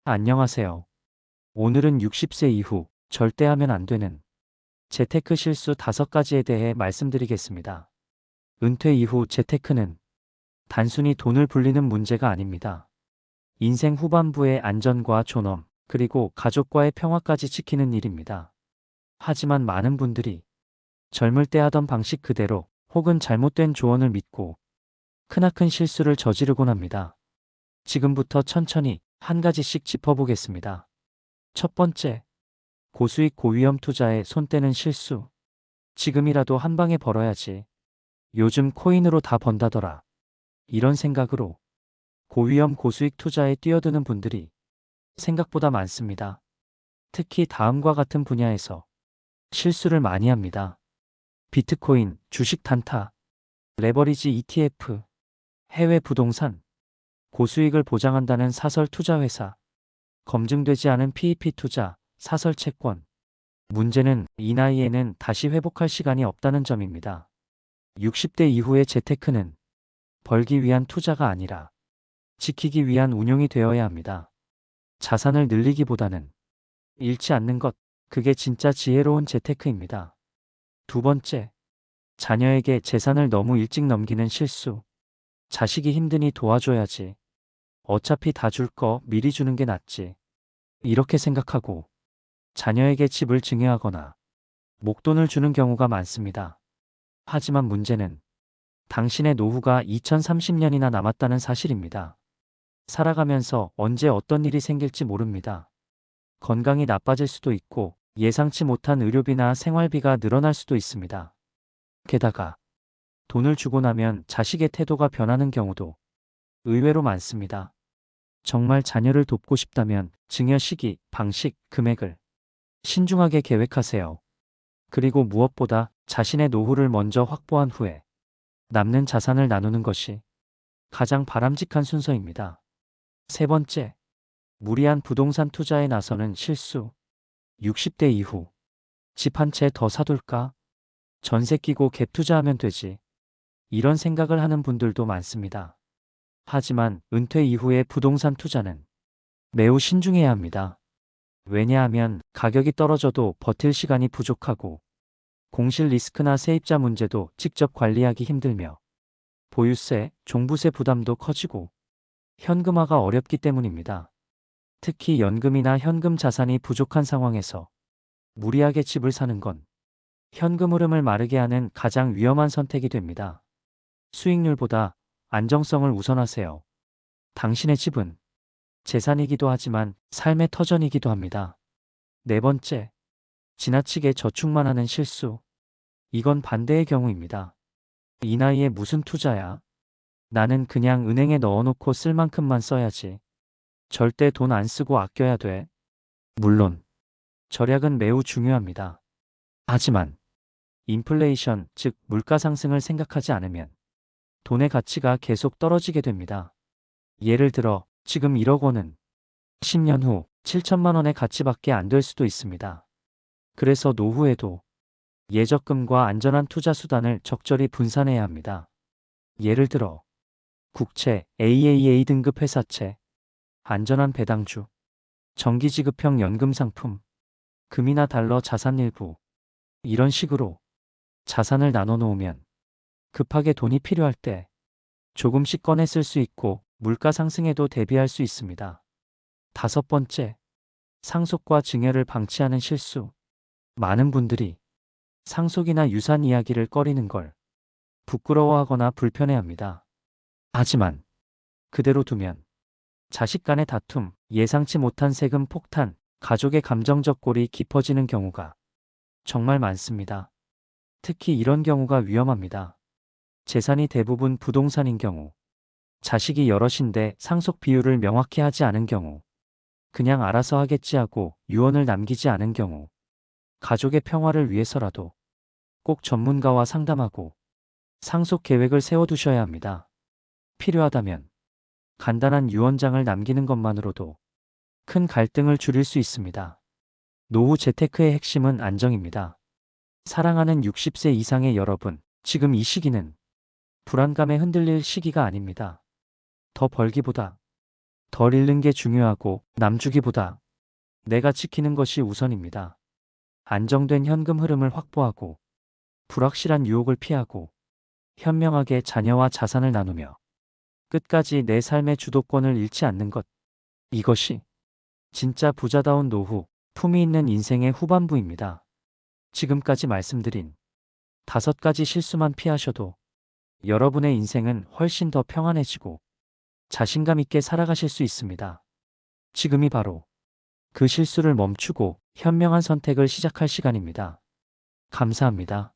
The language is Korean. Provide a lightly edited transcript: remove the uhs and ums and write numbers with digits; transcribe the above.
안녕하세요. 오늘은 60세 이후 절대 하면 안 되는 재테크 실수 5가지에 대해 말씀드리겠습니다. 은퇴 이후 재테크는 단순히 돈을 불리는 문제가 아닙니다. 인생 후반부의 안전과 존엄, 그리고 가족과의 평화까지 지키는 일입니다. 하지만 많은 분들이 젊을 때 하던 방식 그대로 혹은 잘못된 조언을 믿고 크나큰 실수를 저지르곤 합니다. 지금부터 천천히 한 가지씩 짚어보겠습니다. 첫 번째, 고수익 고위험 투자에 손 떼는 실수. 지금이라도 한 방에 벌어야지. 요즘 코인으로 다 번다더라. 이런 생각으로 고위험 고수익 투자에 뛰어드는 분들이 생각보다 많습니다. 특히 다음과 같은 분야에서 실수를 많이 합니다. 비트코인, 주식 단타, 레버리지 ETF, 해외 부동산, 고수익을 보장한다는 사설 투자 회사, 검증되지 않은 PEP 투자, 사설 채권. 문제는 이 나이에는 다시 회복할 시간이 없다는 점입니다. 60대 이후의 재테크는 벌기 위한 투자가 아니라 지키기 위한 운용이 되어야 합니다. 자산을 늘리기보다는 잃지 않는 것, 그게 진짜 지혜로운 재테크입니다. 두 번째, 자녀에게 재산을 너무 일찍 넘기는 실수. 자식이 힘드니 도와줘야지. 어차피 다 줄 거 미리 주는 게 낫지. 이렇게 생각하고 자녀에게 집을 증여하거나 목돈을 주는 경우가 많습니다. 하지만 문제는 당신의 노후가 2030년이나 남았다는 사실입니다. 살아가면서 언제 어떤 일이 생길지 모릅니다. 건강이 나빠질 수도 있고 예상치 못한 의료비나 생활비가 늘어날 수도 있습니다. 게다가 돈을 주고 나면 자식의 태도가 변하는 경우도 의외로 많습니다. 정말 자녀를 돕고 싶다면 증여 시기, 방식, 금액을 신중하게 계획하세요. 그리고 무엇보다 자신의 노후를 먼저 확보한 후에 남는 자산을 나누는 것이 가장 바람직한 순서입니다. 세 번째, 무리한 부동산 투자에 나서는 실수. 60대 이후 집 한 채 더 사둘까? 전세 끼고 갭 투자하면 되지. 이런 생각을 하는 분들도 많습니다. 하지만 은퇴 이후의 부동산 투자는 매우 신중해야 합니다. 왜냐하면 가격이 떨어져도 버틸 시간이 부족하고 공실 리스크나 세입자 문제도 직접 관리하기 힘들며 보유세, 종부세 부담도 커지고 현금화가 어렵기 때문입니다. 특히 연금이나 현금 자산이 부족한 상황에서 무리하게 집을 사는 건 현금 흐름을 마르게 하는 가장 위험한 선택이 됩니다. 수익률보다 안정성을 우선하세요. 당신의 집은 재산이기도 하지만 삶의 터전이기도 합니다. 네 번째, 지나치게 저축만 하는 실수. 이건 반대의 경우입니다. 이 나이에 무슨 투자야? 나는 그냥 은행에 넣어놓고 쓸 만큼만 써야지. 절대 돈 안 쓰고 아껴야 돼. 물론, 절약은 매우 중요합니다. 하지만, 인플레이션, 즉 물가 상승을 생각하지 않으면 돈의 가치가 계속 떨어지게 됩니다. 예를 들어, 지금 1억 원은 10년 후 7천만 원의 가치밖에 안 될 수도 있습니다. 그래서 노후에도 예적금과 안전한 투자 수단을 적절히 분산해야 합니다. 예를 들어, 국채, AAA 등급 회사채, 안전한 배당주, 정기지급형 연금 상품, 금이나 달러 자산 일부, 이런 식으로 자산을 나눠 놓으면 급하게 돈이 필요할 때 조금씩 꺼내 쓸 수 있고 물가 상승에도 대비할 수 있습니다. 다섯 번째, 상속과 증여를 방치하는 실수. 많은 분들이 상속이나 유산 이야기를 꺼리는 걸 부끄러워하거나 불편해합니다. 하지만 그대로 두면 자식 간의 다툼, 예상치 못한 세금 폭탄, 가족의 감정적 골이 깊어지는 경우가 정말 많습니다. 특히 이런 경우가 위험합니다. 재산이 대부분 부동산인 경우, 자식이 여럿인데 상속 비율을 명확히 하지 않은 경우, 그냥 알아서 하겠지 하고 유언을 남기지 않은 경우, 가족의 평화를 위해서라도 꼭 전문가와 상담하고 상속 계획을 세워두셔야 합니다. 필요하다면 간단한 유언장을 남기는 것만으로도 큰 갈등을 줄일 수 있습니다. 노후 재테크의 핵심은 안정입니다. 사랑하는 60세 이상의 여러분, 지금 이 시기는 불안감에 흔들릴 시기가 아닙니다. 더 벌기보다 덜 잃는 게 중요하고 남주기보다 내가 지키는 것이 우선입니다. 안정된 현금 흐름을 확보하고 불확실한 유혹을 피하고 현명하게 자녀와 자산을 나누며 끝까지 내 삶의 주도권을 잃지 않는 것. 이것이 진짜 부자다운 노후, 품위 있는 인생의 후반부입니다. 지금까지 말씀드린 5가지 실수만 피하셔도 여러분의 인생은 훨씬 더 평안해지고 자신감 있게 살아가실 수 있습니다. 지금이 바로 그 실수를 멈추고 현명한 선택을 시작할 시간입니다. 감사합니다.